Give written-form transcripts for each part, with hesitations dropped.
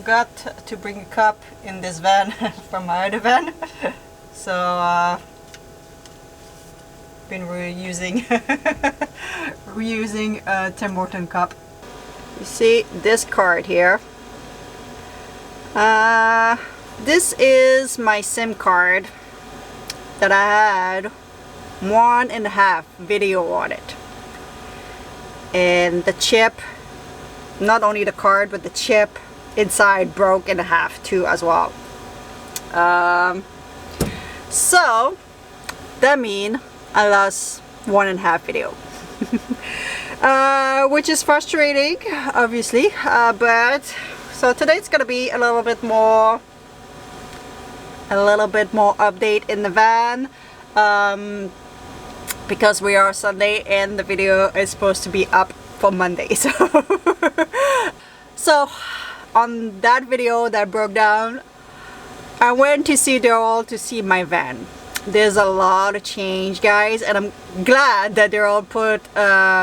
forgot to bring a cup in this van from my other van. So been reusing a Tim Horton cup. You see this card here. This is my SIM card that I had 1.5 video on it, and the chip, not only the card but the chip inside broke in half too as well. So that means I lost 1.5 video. Which is frustrating, obviously, but so today's gonna be a little bit more update in the van, because we are Sunday and the video is supposed to be up for Monday. So on that video that broke down, I went to see Daryl to see my van. There's a lot of change, guys, and I'm glad that Daryl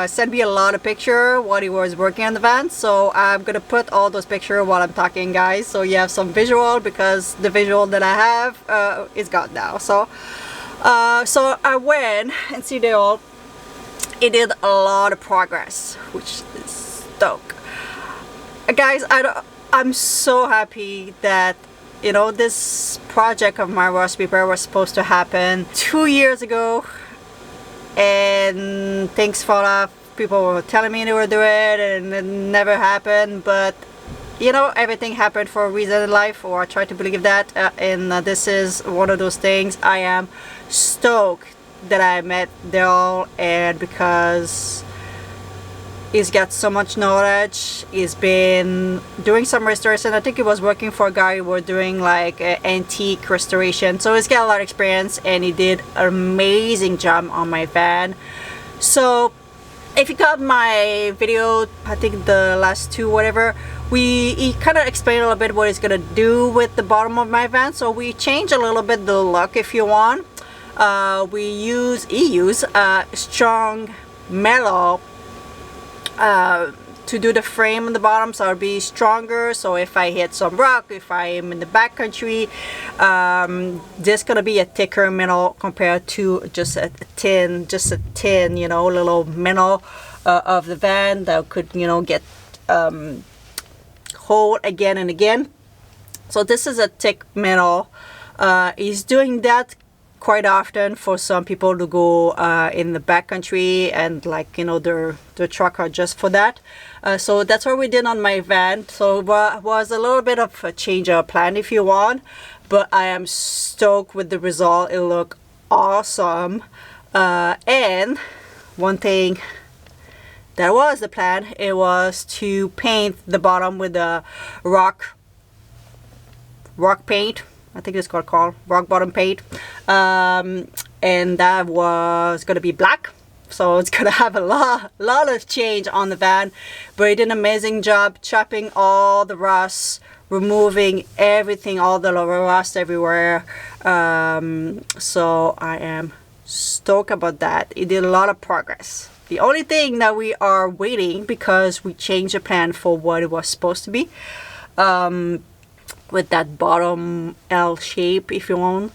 sent me a lot of pictures while he was working on the van. So I'm gonna put all those pictures while I'm talking, guys, so you have some visual, because the visual that I have is gone now. So I went and see Daryl. He did a lot of progress, which is stoked. Guys, I'm so happy that, you know, this project of my rust repair was supposed to happen 2 years ago, and things fall off. People were telling me they would do it and it never happened, but you know, everything happened for a reason in life, or I try to believe that, and this is one of those things. I am stoked that I met Daryl, and because he's got so much knowledge. He's been doing some restoration. I think he was working for a guy who was doing like antique restoration. So he's got a lot of experience, and he did an amazing job on my van. So if you got my video, I think the last two, whatever, he kind of explained a little bit what he's gonna do with the bottom of my van. So we changed a little bit the look, if you want. He used strong metal to do the frame on the bottom, so it'll be stronger. So if I hit some rock, if I am in the backcountry, this gonna be a thicker metal compared to just a tin, you know, little metal of the van that could, you know, get hold again and again. So this is a thick metal. He's doing that quite often for some people to go in the backcountry, and like, you know, their truck are just for that. So that's what we did on my van. So it was a little bit of a change of plan, if you want, but I am stoked with the result. It looked awesome. And one thing that was the plan, it was to paint the bottom with a rock paint. I think it's called rock bottom paint, and that was gonna be black. So it's gonna have a lot of change on the van, but he did an amazing job chopping all the rust, removing everything, all the rust everywhere. So I am stoked about that. He did a lot of progress. The only thing that we are waiting, because we changed the plan for what it was supposed to be, with that bottom L shape, if you want,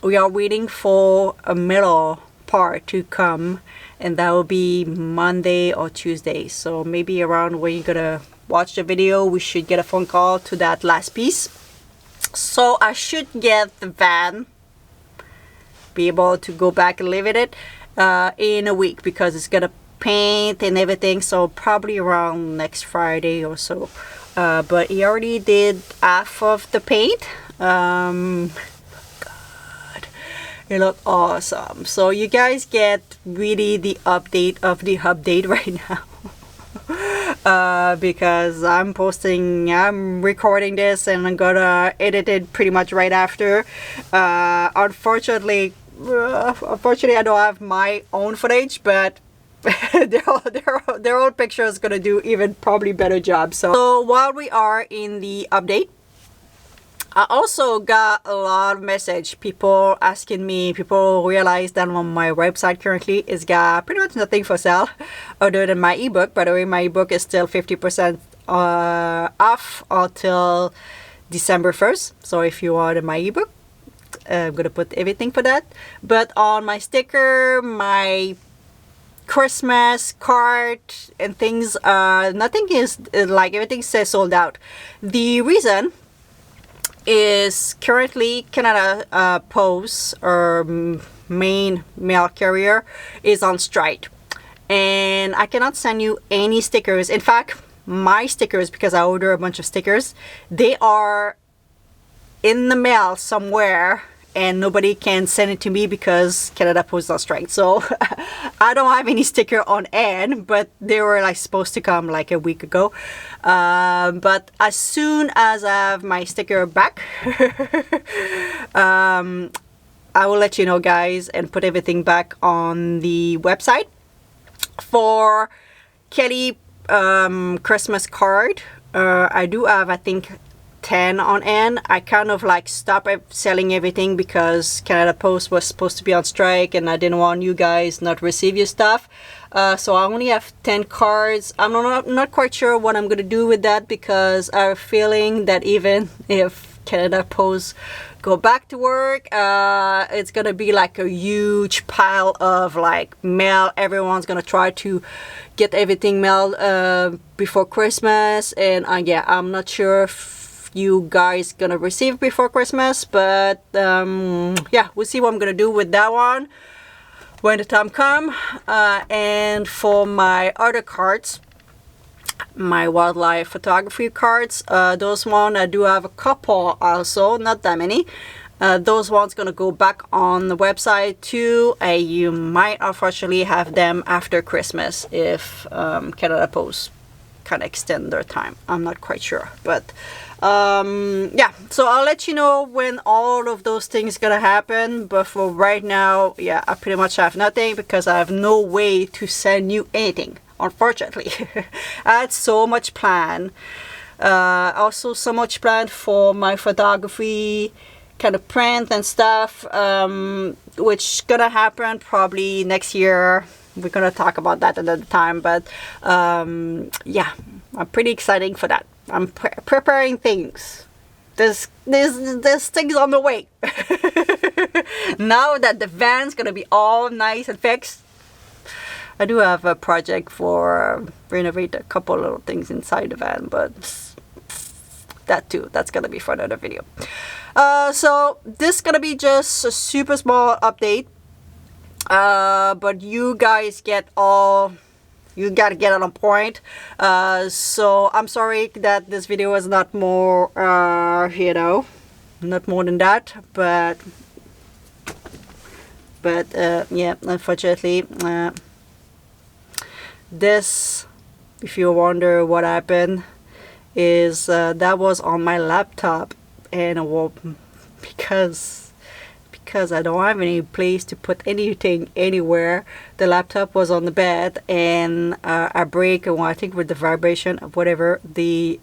we are waiting for a middle part to come, and that will be Monday or Tuesday. So maybe around when you're gonna watch the video, we should get a phone call to that last piece. So I should get the van, be able to go back and live in it in a week, because it's gonna paint and everything. So probably around next Friday or so. But he already did half of the paint. God, it looked awesome. So you guys get really the update of the update right now. Because I'm recording this, and I'm gonna edit it pretty much right after. Unfortunately, I don't have my own footage, but their old picture is gonna do even probably better job. So while we are in the update, I also got a lot of message, people asking me. People realize that on my website currently is got pretty much nothing for sale other than my ebook. By the way, my ebook is still 50% off until December 1st. So if you order my ebook, I'm gonna put everything for that. But on my sticker, my Christmas card and things, nothing is like, everything says sold out. The reason is currently Canada Post, or main mail carrier, is on strike, and I cannot send you any stickers. In fact, my stickers, because I order a bunch of stickers, they are in the mail somewhere and nobody can send it to me because Canada Post is on strike. So I don't have any sticker on hand, but they were like supposed to come like a week ago. But as soon as I have my sticker back, I will let you know, guys, and put everything back on the website. For Kelly Christmas card, I do have, I think, 10 on hand. I kind of like stopped selling everything because Canada Post was supposed to be on strike and I didn't want you guys not receive your stuff. So I only have 10 cards. I'm not quite sure what I'm gonna do with that, because I have a feeling that even if Canada Post go back to work, it's gonna be like a huge pile of like mail. Everyone's gonna try to get everything mailed before Christmas, and yeah, I'm not sure if you guys gonna receive before Christmas, but yeah, we'll see what I'm gonna do with that one when the time come. And for my other cards, my wildlife photography cards, those one I do have a couple also, not that many. Those ones gonna go back on the website too. You might unfortunately have them after Christmas if Canada Post kind of extend their time. I'm not quite sure, but yeah, so I'll let you know when all of those things gonna happen. But for right now, yeah, I pretty much have nothing because I have no way to send you anything, unfortunately. I had so much plan, also so much plan for my photography kind of print and stuff, which gonna happen probably next year. We're gonna talk about that another time, but yeah, I'm pretty excited for that. I'm preparing things. There's things on the way. Now that the van's gonna be all nice and fixed, I do have a project for renovate a couple little things inside the van, but that too, that's gonna be for another video. So this is gonna be just a super small update, but you guys get all, you gotta get it on point. So I'm sorry that this video is not more, you know, not more than that, but yeah, unfortunately, this, if you wonder what happened, is that was on my laptop, and well, because I don't have any place to put anything anywhere, the laptop was on the bed, and I break, and I think with the vibration of whatever, the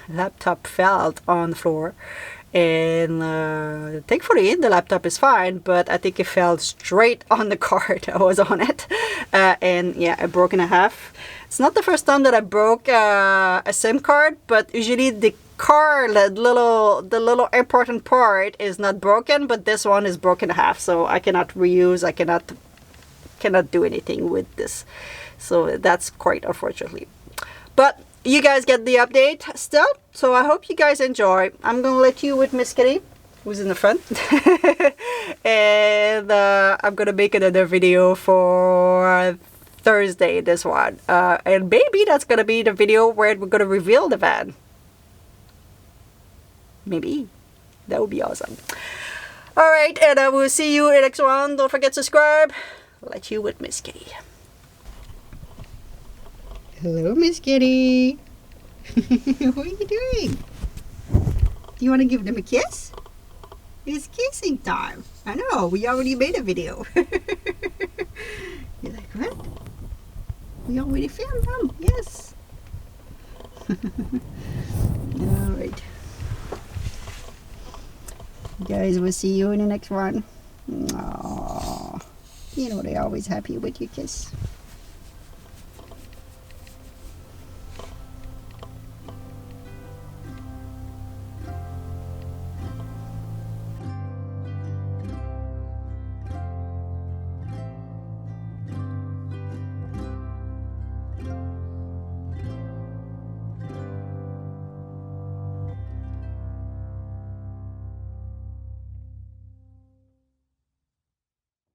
laptop fell on the floor, and thankfully the laptop is fine, but I think it fell straight on the card that was on it, and yeah, I broke in half. It's not the first time that I broke a SIM card, but usually the card, the little important part is not broken, but this one is broken in half, so I cannot reuse, I cannot do anything with this, so that's quite unfortunately. But you guys get the update still, so I hope you guys enjoy. I'm gonna let you with Miss Kitty, who's in the front, and I'm gonna make another video for Thursday, this one, and maybe that's gonna be the video where we're gonna reveal the van. Maybe. That would be awesome. Alright, and I will see you in the next one. Don't forget to subscribe. Let you with Miss Kitty. Hello, Miss Kitty. What are you doing? Do you want to give them a kiss? It's kissing time. I know, we already made a video. You're like, what? We already filmed them. Yes. Alright. Guys, we'll see you in the next one. Aww. You know they're always happy with your kiss.